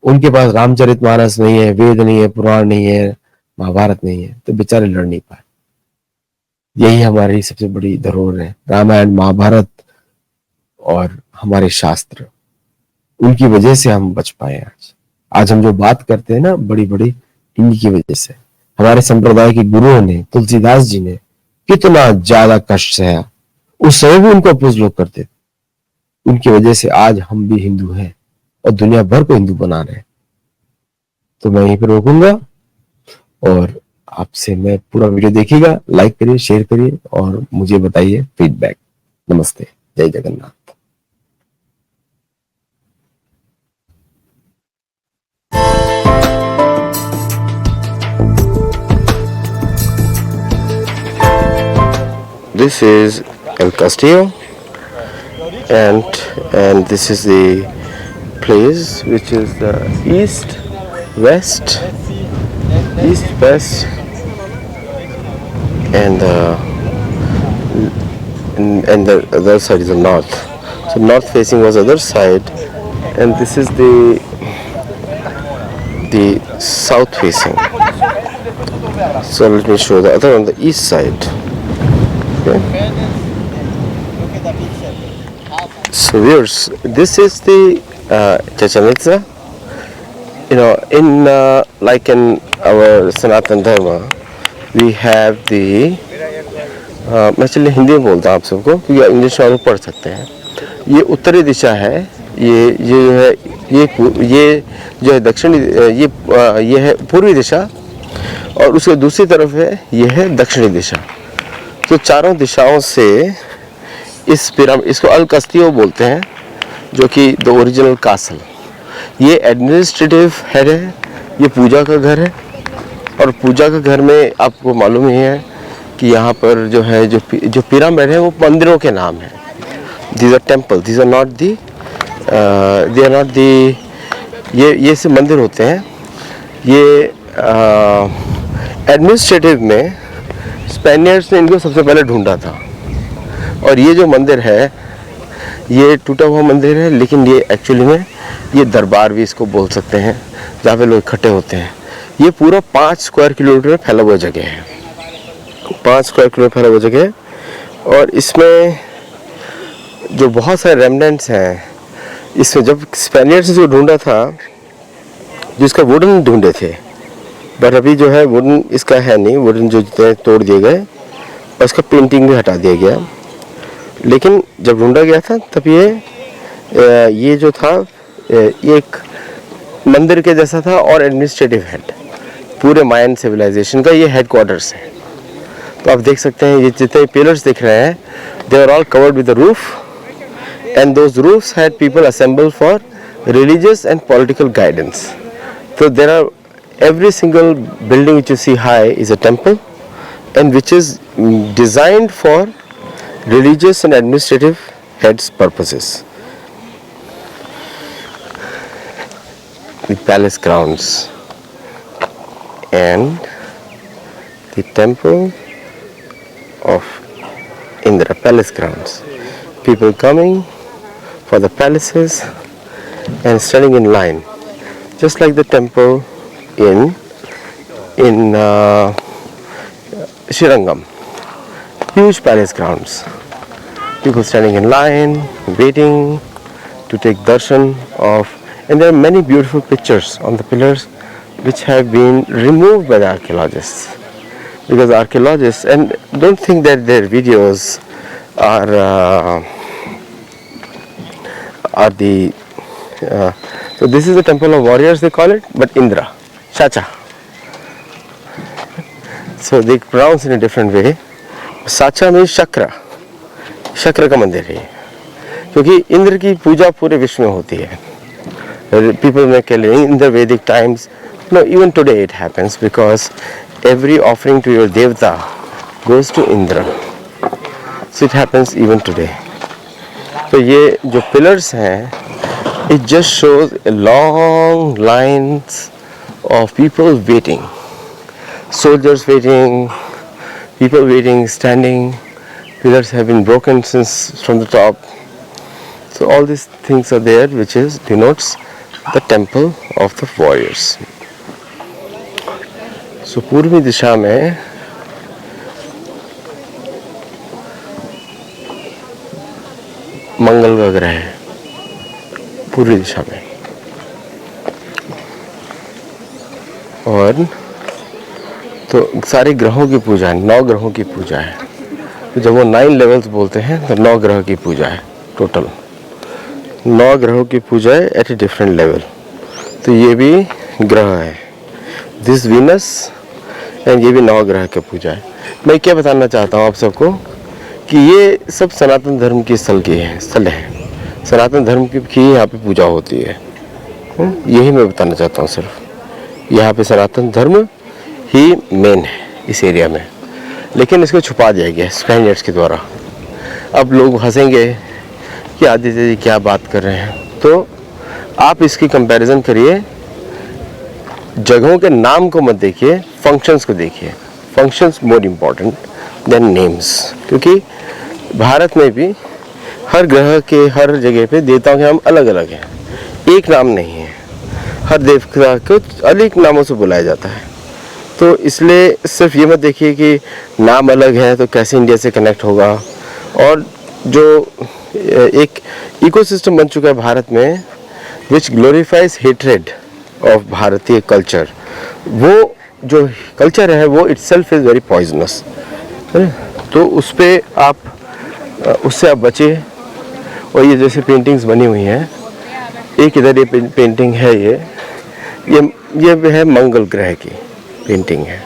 उनके पास रामचरितमानस नहीं है, वेद नहीं है, पुराण नहीं है, महाभारत नहीं है, तो बेचारे लड़ नहीं पाए। यही हमारी सबसे बड़ी धरोहर है, रामायण महाभारत और हमारे शास्त्र। उनकी वजह से हम बच पाए। आज हम जो बात करते हैं ना बड़ी बड़ी, इन्हीं की वजह से। हमारे संप्रदाय के गुरुओं ने, तुलसीदास जी ने कितना ज्यादा कष्ट सहा, उस समय भी उनको अपोज लोग करते थे। उनकी वजह से आज हम भी हिंदू हैं और दुनिया भर को हिंदू बना रहे हैं। तो मैं यहीं पर रोकूंगा और आपसे मैं पूरा वीडियो देखिएगा, लाइक करिए, शेयर करिए और मुझे बताइए फीडबैक। नमस्ते, जय Jagannath. This is El Castillo, and this is the place which is the east west, and the other side is the north. So north facing was the other side, and this is the south facing. So let me show the other on the east side. Okay. So viewers, this is the Chichen Itza. You know, in like in our Sanatan Dharma, we have the मैं चलिए हिंदी में बोलता हूँ आप सबको, क्योंकि इंग्लिश में पढ़ सकते हैं। ये उत्तरी दिशा है, ये जो है ये जो है दक्षिणी, ये है पूर्वी दिशा, और उसके दूसरी तरफ है ये है दक्षिणी दिशा। तो चारों दिशाओं से इस पिरामिड, इसको अल कस्तियो बोलते हैं, जो कि द ओरिजिनल कासल। ये एडमिनिस्ट्रेटिव हेड है, ये पूजा का घर है, और पूजा के घर में आपको मालूम ही है कि यहाँ पर जो है जो पिरामिड है वो मंदिरों के नाम है। These are temple, these are not the, they are not the, ये से मंदिर होते हैं। ये एडमिनिस्ट्रेटिव में स्पेनियर्स ने इनको सबसे पहले ढूंढा था, और ये जो मंदिर है ये टूटा हुआ मंदिर है, लेकिन ये एक्चुअली में ये दरबार भी इसको बोल सकते हैं, जहाँ पे लोग इकट्ठे होते हैं। ये पूरा 5 स्क्वायर किलोमीटर में फैला हुआ जगह है, 5 स्क्वायर किलोमीटर फैला हुआ जगह है। और इसमें जो बहुत सारे रेमनेंट्स हैं, इसमें जब स्पेनियर्स जो ढूंढा था, जिसका वुडन ढूंढे थे, बट अभी जो है वुडन इसका है नहीं, वुडन जो तोड़ दिए गए और इसका पेंटिंग भी हटा दिया गया। लेकिन जब ढूंढा गया था तब ये जो था ये एक मंदिर के जैसा था, और एडमिनिस्ट्रेटिव हेड पूरे मायन सिविलाइजेशन का ये हेडक्वार्टर्स है। तो आप देख सकते हैं ये जितने पिलर्स दिख रहे हैं, they are all covered with the roof, and those roofs had people assemble for religious and political guidance. तो there are every single building which you see high is a temple, and which is designed for religious and administrative heads purposes. The palace grounds and the temple of Indra, palace grounds. People coming for the palaces and standing in line, just like the temple in Srirangam. Huge palace grounds. people standing in line, waiting to take darshan of, and there are many beautiful pictures on the pillars which have been removed by the archaeologists, because archaeologists, and don't think that their videos are the so this is the temple of warriors they call it, but Indra, Chacha. So they pronounce in a different way. साचा में शक्र का मंदिर है, क्योंकि इंद्र की पूजा पूरे विश्व में होती है. People may call it in the Vedic times. No, even today it happens, because every offering to your devata goes to Indra. So it happens even today. तो ये जो pillars हैं, it just shows a long lines of people waiting, soldiers waiting, people waiting, standing. Pillars have been broken since from the top. So all these things are there, which is denotes the temple of the warriors. So पूर्वी दिशा में मंगल का ग्रह है, पूर्वी दिशा में. और तो सारे ग्रहों की पूजा है, 9 ग्रहों की पूजा है. तो जब वो 9 लेवल्स बोलते हैं तो 9 ग्रह की पूजा है. टोटल 9 ग्रहों की पूजा है एट ए डिफरेंट लेवल. तो ये भी ग्रह है, दिस वीनस, एंड ये भी 9 ग्रह की पूजा है. मैं क्या बताना चाहता हूँ आप सबको कि ये सब सनातन धर्म की स्थल है. सनातन धर्म की यहाँ पे पूजा होती है. यही मैं बताना चाहता हूँ. सिर्फ यहाँ पे सनातन धर्म ही मेन है इस एरिया में, लेकिन इसको छुपा दिया गया स्पेनियर्ड्स के द्वारा. अब लोग हंसेंगे कि आदित्य जी क्या बात कर रहे हैं. तो आप इसकी कंपैरिजन करिए, जगहों के नाम को मत देखिए, फंक्शंस को देखिए. Functions more important then names, क्योंकि भारत में भी हर ग्रह के हर जगह पे देवताओं के नाम अलग अलग हैं, एक नाम नहीं है. हर देवता को अलग नामों से बुलाया जाता है. तो इसलिए सिर्फ ये मत देखिए कि नाम अलग है तो कैसे इंडिया से कनेक्ट होगा. और जो एक इकोसिस्टम बन चुका है भारत में, विच ग्लोरीफाइज हेट्रेड ऑफ भारतीय कल्चर, वो जो कल्चर है वो इटसेल्फ इज़ वेरी पॉइजनस. तो उस पर आप उससे आप बचे. और ये जैसे पेंटिंग्स बनी हुई हैं, एक इधर ये पेंटिंग है, ये है मंगल ग्रह की पेंटिंग है.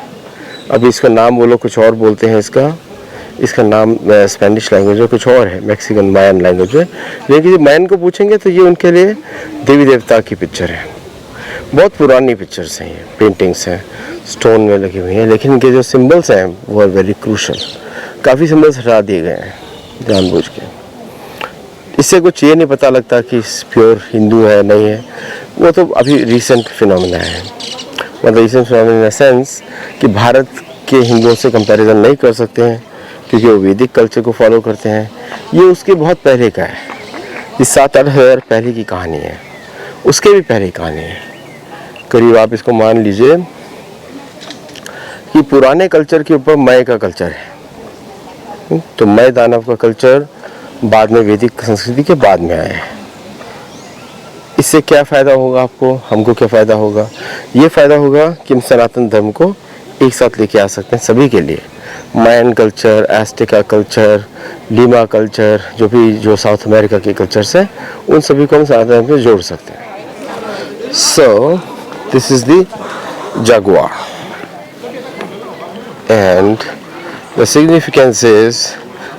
अब इसका नाम वो लोग कुछ और बोलते हैं, इसका नाम स्पेनिश लैंग्वेज में कुछ और है, मैक्सिकन मायन लैंग्वेज में. लेकिन मायन को पूछेंगे तो ये उनके लिए देवी देवता की पिक्चर है. बहुत पुरानी पिक्चर्स हैं, ये पेंटिंग्स हैं, स्टोन में लगी हुई हैं. लेकिन इनके जो सिंबल्स हैं वो आर वेरी क्रूशल. काफ़ी सिंबल्स हटा दिए गए हैं जानबूझ के. इससे कुछ ये नहीं पता लगता कि प्योर हिंदू है नहीं है. वो तो अभी रिसेंट फिनोमेना है, मतलब recent phenomena in the sense कि भारत के हिंदुओं से कंपैरिजन नहीं कर सकते हैं, क्योंकि वो वैदिक कल्चर को फॉलो करते हैं. ये उसके बहुत पहले का है, ये 7-8 हज़ार पहले की कहानी है, उसके भी पहले की कहानी है. करीब आप इसको मान लीजिए कि पुराने कल्चर के ऊपर मय का कल्चर है. तो मय दानव का कल्चर बाद में वैदिक संस्कृति के बाद में आया है. इससे क्या फ़ायदा होगा आपको, हमको क्या फ़ायदा होगा? ये फ़ायदा होगा कि हम सनातन धर्म को एक साथ लेके आ सकते हैं सभी के लिए. मायन कल्चर, एस्टेका कल्चर, लीमा कल्चर, जो साउथ अमेरिका के कल्चर्स हैं, उन सभी को हम सनातन धर्म में जोड़ सकते हैं. So this is the jaguar, and the significance is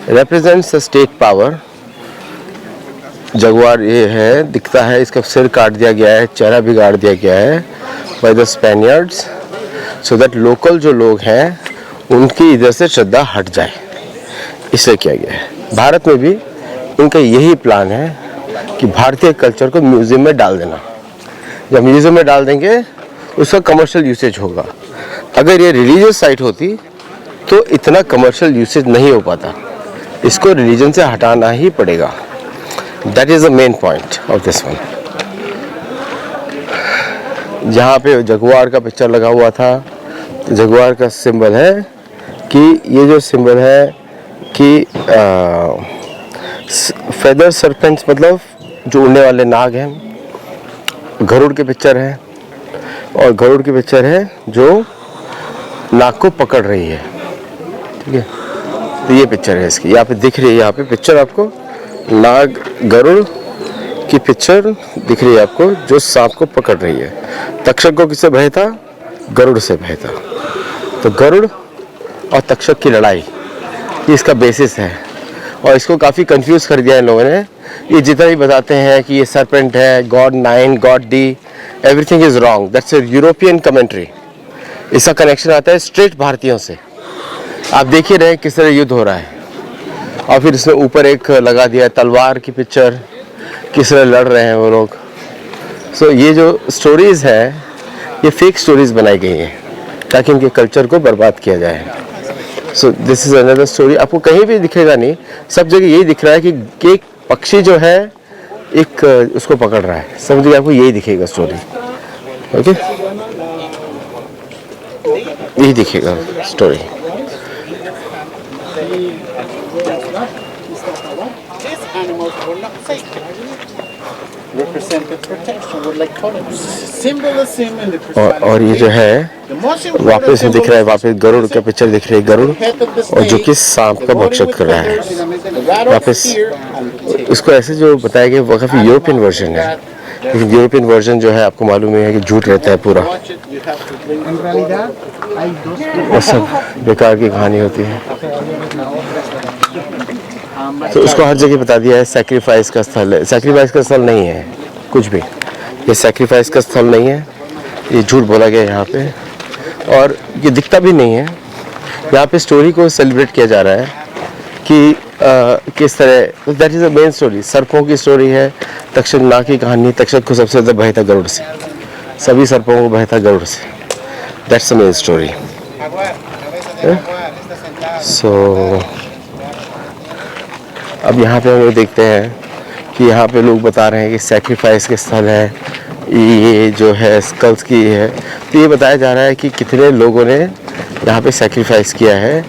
represents the state power. Jaguar ये है, दिखता है, इसका सिर काट दिया गया है, चेहरा भी गाड़ दिया गया है by the Spaniards, so that local जो लोग हैं उनकी इधर से श्रद्धा हट जाए, इसे किया गया है. भारत में भी इनका यही प्लान है कि भारतीय कल्चर को म्यूजियम में डाल देना. जब म्यूजियम में डाल देंगे उसका कमर्शियल यूसेज होगा. अगर ये रिलीजियस साइट होती तो इतना कमर्शियल यूसेज नहीं हो पाता. इसको रिलीजन से हटाना ही पड़ेगा. That is the main point of this one. जहाँ पे जगुआर का पिक्चर लगा हुआ था, जगुआर का सिंबल है कि ये जो सिंबल है कि फेदर सरपेंट्स मतलब जो उड़ने वाले नाग हैं, गरुड़ की पिक्चर है, और गरुड़ की पिक्चर है जो नाग को पकड़ रही है, ठीक है। तो ये पिक्चर है इसकी, यहाँ पे दिख रही है, यहाँ पे पिक्चर आपको नाग गरुड़ की पिक्चर दिख रही है आपको, जो सांप को पकड़ रही है। तक्षक को किससे भय था? गरुड़ से भय था। तो गरुड़ और तक्षक की लड़ाई ये इसका बेसिस है, और इसको काफ़ी कंफ्यूज कर दिया इन लोगों ने। ये जितना भी बताते हैं कि ये सरपेंट है, God 9, God D, everything is wrong, that's a European commentary. इसका कनेक्शन आता है स्ट्रेट भारतीयों से। आप देख ही रहे किस तरह युद्ध हो रहा है, और फिर इसमें ऊपर एक लगा दिया तलवार की पिक्चर, किस तरह लड़ रहे हैं वो लोग। सो ये जो स्टोरीज़ है ये फेक स्टोरीज बनाई गई हैं ताकि उनके कल्चर को बर्बाद किया जाए। So this is another story. आपको कहीं भी दिखेगा नहीं, सब जगह यही दिख रहा है कि एक पक्षी जो है एक उसको पकड़ रहा है, सब जगह आपको यही दिखेगा स्टोरी, ओके, यही दिखेगा स्टोरी। और ये जो है वापस में दिख रहा है, वापस गरुड़ का पिक्चर दिख रही है, गरुड़ और जो कि सांप का भक्षक कर रहा है वापस। इसको ऐसे जो बताया गया वो काफ़ी यूरोपियन वर्जन है, लेकिन यूरोपियन वर्जन जो है आपको मालूम है कि झूठ रहता है पूरा, और सब बेकार की कहानी होती है। तो उसको हर जगह बता दिया है सैक्रिफाइस का स्थल है। सैक्रिफाइस का स्थल नहीं है कुछ भी, ये सैक्रिफाइस का स्थल नहीं है, ये झूठ बोला गया यहाँ पे, और ये दिखता भी नहीं है। यहाँ पे स्टोरी को सेलिब्रेट किया जा रहा है कि किस तरह, that is the main story. सर्पों की स्टोरी है, तक्षक नाग की कहानी। तक्षक को सबसे ज़्यादा भय था गरुड़ से, सभी सर्पों को भय था गरुड़ से, दैट्स द मेन स्टोरी। सो अब यहाँ पे हम लोग देखते हैं कि यहाँ पे लोग बता रहे हैं कि सैक्रिफाइस के स्थल है, ये जो है स्कल्स की है। तो ये बताया जा रहा है कि कितने लोगों ने यहाँ पे सैक्रिफाइस किया है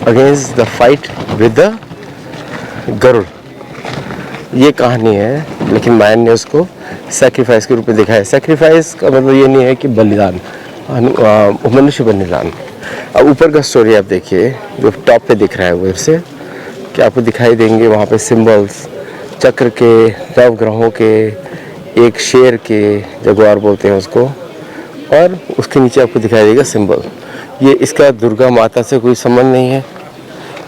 against the fight with the Garuda, ये कहानी है। लेकिन मायन ने उसको सैक्रिफाइस के रूप में दिखाया। सैक्रिफाइस का मतलब ये नहीं है कि बलिदान, मनुष्य बलिदान। अब ऊपर का स्टोरी आप देखिए जो टॉप पे दिख रहा है उधर से, कि आपको दिखाई देंगे वहाँ पे सिंबल्स, चक्र के, नवग्रहों के, एक शेर के, जगुआर बोलते हैं उसको, और उसके नीचे आपको दिखाई देगा सिंबल। ये इसका दुर्गा माता से कोई संबंध नहीं है,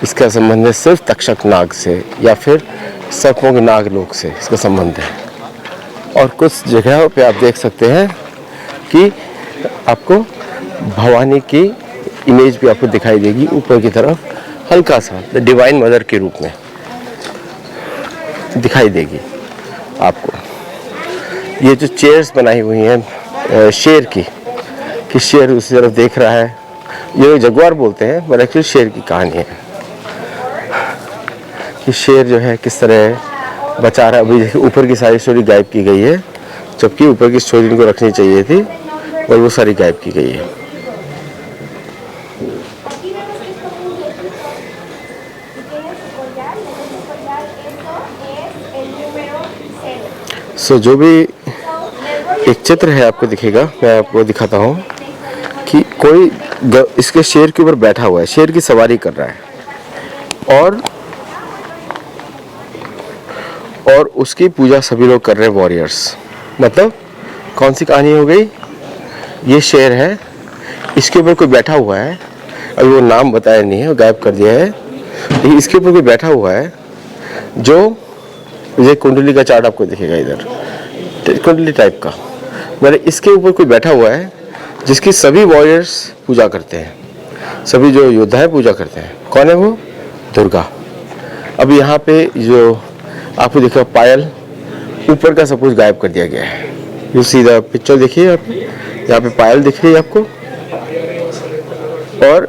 इसका संबंध है सिर्फ तक्षक नाग से या फिर सर्पों के नाग लोक से इसका संबंध है। और कुछ जगहों पे आप देख सकते हैं कि आपको भवानी की इमेज भी आपको दिखाई देगी ऊपर की तरफ, हल्का सा द डिवाइन मदर के रूप में दिखाई देगी आपको। ये जो चेयर्स बनाई हुई हैं शेर की, कि शेर उसी तरफ देख रहा है, ये जगुआर बोलते हैं पर एक्चुअली शेर की कहानी है कि शेर जो है किस तरह बचा रहा है। अभी देखिए ऊपर की सारी स्टोरी गायब की गई है, जबकि ऊपर की स्टोरी इनको रखनी चाहिए थी और वो सारी गायब की गई है। सो जो भी एक चित्र है आपको दिखेगा, मैं आपको दिखाता हूँ कि कोई इसके शेर के ऊपर बैठा हुआ है, शेर की सवारी कर रहा है, और उसकी पूजा सभी लोग कर रहे हैं, वॉरियर्स। मतलब कौन सी कहानी हो गई? ये शेर है, इसके ऊपर कोई बैठा हुआ है, अभी वो नाम बताया नहीं है, वो गायब कर दिया है, लेकिन इसके ऊपर कोई बैठा हुआ है जो ये कुंडली का चार्ट आपको दिखेगा इधर, कुंडली टाइप का, मतलब इसके ऊपर कोई बैठा हुआ है जिसकी सभी वॉरियर्स पूजा करते हैं, सभी जो योद्धा है पूजा करते हैं। कौन है वो? दुर्गा। अब यहाँ पे जो आपको दिखा पायल, ऊपर का सब कुछ गायब कर दिया गया है। यू सी द पिक्चर, देखिए आप, यहाँ पे पायल दिख रही है आपको, और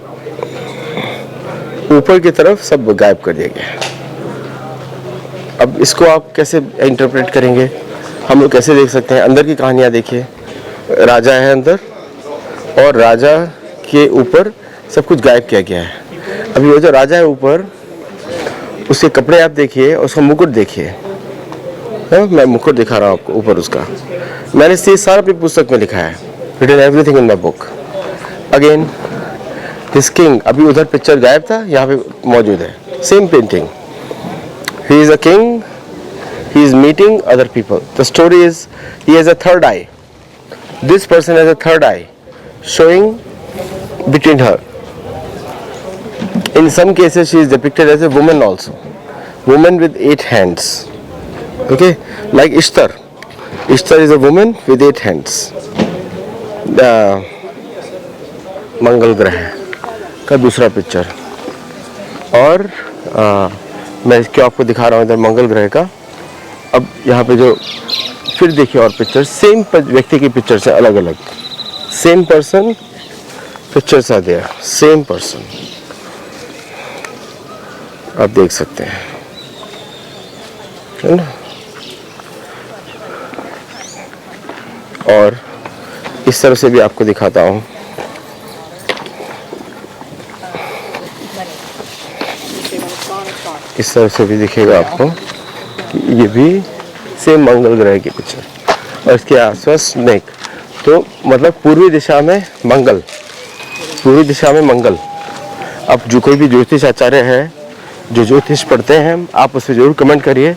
ऊपर की तरफ सब गायब कर दिया गया है। अब इसको आप कैसे इंटरप्रेट करेंगे, हम लोग कैसे देख सकते हैं? अंदर की कहानियाँ देखिए, राजा है अंदर और राजा के ऊपर सब कुछ गायब किया गया है। अभी वो जो राजा है ऊपर, उसके कपड़े आप देखिए, उसका मुकुट देखिए। मैं मुकुट दिखा रहा हूँ आपको ऊपर उसका। मैंने ये सारा अपनी पुस्तक में लिखा है, written everything in my book. Again his king, अभी उधर पिक्चर गायब था, यहाँ पे मौजूद है, same painting. He is a king, he is meeting other people. The story is he has a third eye. This person has a third eye showing between her. In some cases she is depicted as a woman also, woman with 8 hands. Okay, like Ishtar. Ishtar is a woman with 8 hands. The मंगल ग्रह का दूसरा पिक्चर। और मैं इसको आपको दिखा रहा हूँ इधर मंगल ग्रह का। अब यहाँ पे जो फिर देखिए और पिक्चर, सेम व्यक्ति की पिक्चर्स है अलग अलग, same person, pictures are there, same person, आप देख सकते हैं, है ना। और इस तरह से भी आपको दिखाता हूँ, इस तरह से भी दिखेगा आपको कि ये भी सेम मंगल ग्रह की पिक्चर। और इसके आसपास स्नेक, तो मतलब पूर्वी दिशा में मंगल, पूर्वी दिशा में मंगल। अब जो कोई भी ज्योतिष आचार्य है, जो ज्योतिष पढ़ते हैं, आप उससे जरूर कमेंट करिए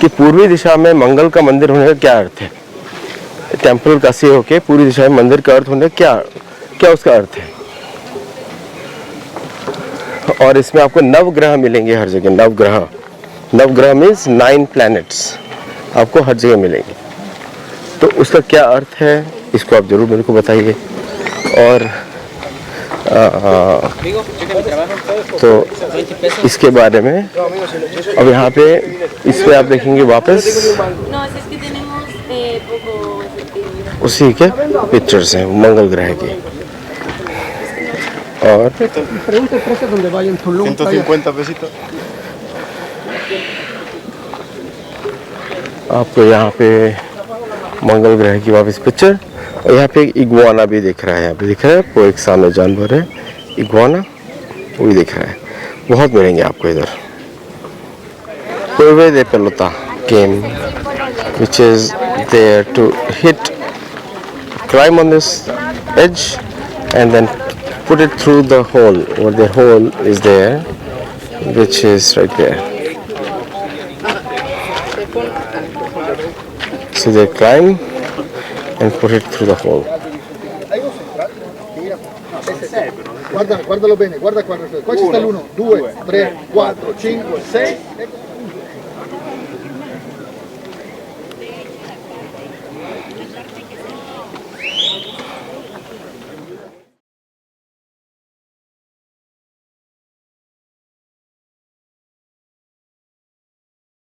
कि पूर्वी दिशा में मंगल का मंदिर होने का क्या अर्थ है। टेम्पल काशी होके पूर्वी दिशा में मंदिर का अर्थ होने क्या क्या उसका अर्थ है। और इसमें आपको नवग्रह मिलेंगे हर जगह, नवग्रह, नवग्रह मीन्स 9 प्लैनेट्स आपको हर जगह मिलेंगे। तो उसका क्या अर्थ है इसको आप जरूर मेरे को बताइए। और तो इसके बारे में अब यहाँ पे इसमें आप देखेंगे वापस उसी के पिक्चर्स हैं मंगल ग्रह के। और 150 pesitos. आपको यहाँ पे मंगल ग्रह की वापस पिक्चर। और यहाँ पे एक इग्वाना भी दिख रहा है, यहाँ पे दिख रहा है, वो एक सामने जानवर है इग्वाना, वो भी दिख रहा है। बहुत मिलेंगे आपको इधर। Cueve de pelota game, which is there to hit, climb on this edge and then put it through the hole, or the hole is there, which is right there. So they climb and put it through the hole. Guardalo bene, guarda qua. Qua ci sta l'1, 2, 3, 4, 5, 6.